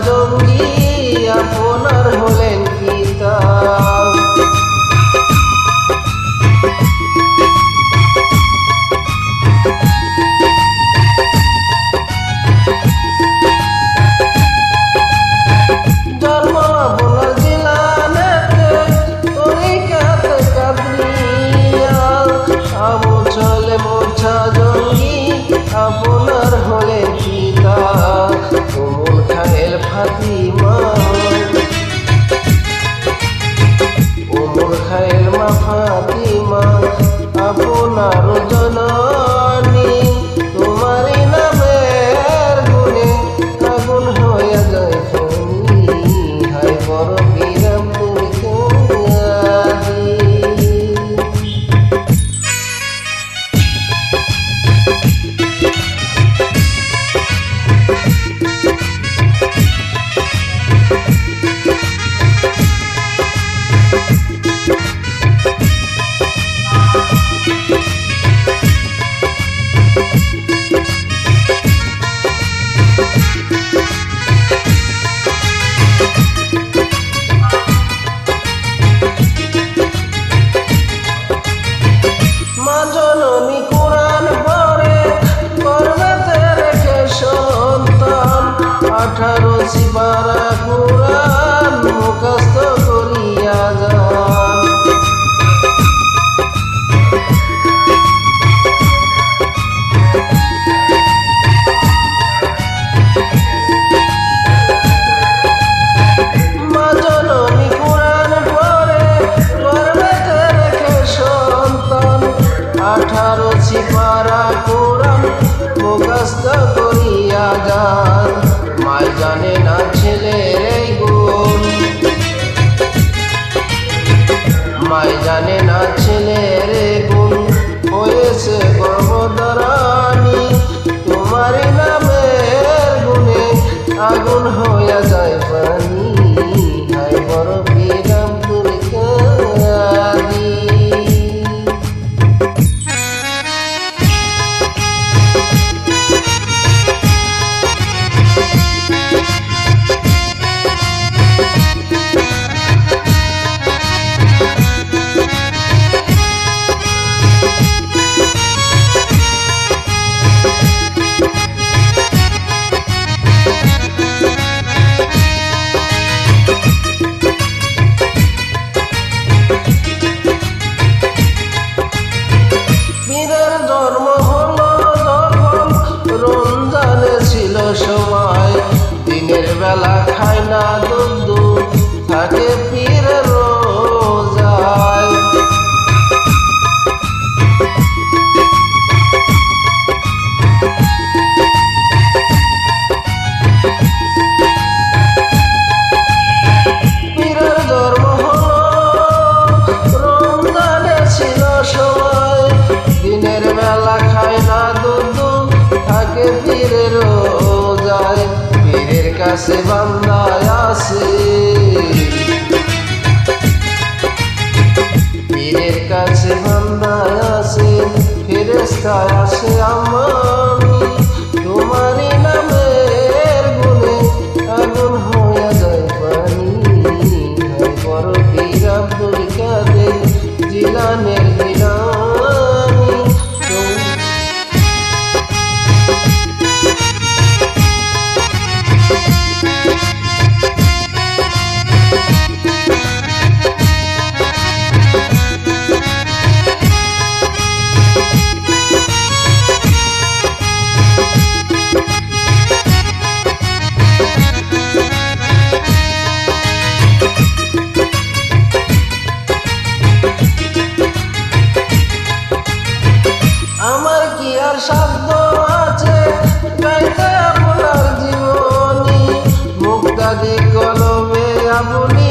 জঙ্গি আপনার হলেন পিতা। জন্ম আপনার জিলানেতে তরিকাতে কাদরিয়া, আবু চলে মোর্চা জঙ্গি আপনার হলেন পিতা। উমুল খায়েল ফাতিমা, উমুল খায়েল মা ফাতিমা আপনার জননী। তোমারই নামের গুণে আগুন হয়ে যায় ফনি, হায় বড় বীর আব্দুল কাদের। মা জননী কোরআন পড়ে গর্ভেতে রেখে সন্তান, 18 সিপারা কোরআন মুখস্থ করিয়া যান। মা জননী কোরআন পড়ে গর্ভেতে রেখে সন্তান, 18 সিপারা কোরআন মুখস্থ করিয়া যান। মায় জানে না ছেলের এই গুণ, মায় জানে না ছেলের এই গুণ, হয়েছে গর্ভধারণী। তোমারই নামের গুণে আগুন হইয়া যায় পানি, হায় বড় বীর আব্দুল কাদের। বীরের জন্ম হলো যখন রমজানে ছিল সময়, দিনের বেলা খায় না দুধ, থাকে পীরের রোজায়। পীরের জন্ম হলো রমজানে ছিল সময়, দিনের বেলা খায় না দুধ, থাকে পীরের রোজায়। পীরের কাছে বান্দা আছে, পীরের কাছে বান্দা আছে, ফেরেশতা আছে আমি। তোমারই নামের গুণে আগুন হয়ে যায় পানি, হায় বড় বীর আব্দুল কাদের জিলানের জিলানী। আমার কি আর শব্দ আছে গাইতে আপনার জীবনী, মুক্তাদি কলমে আপনি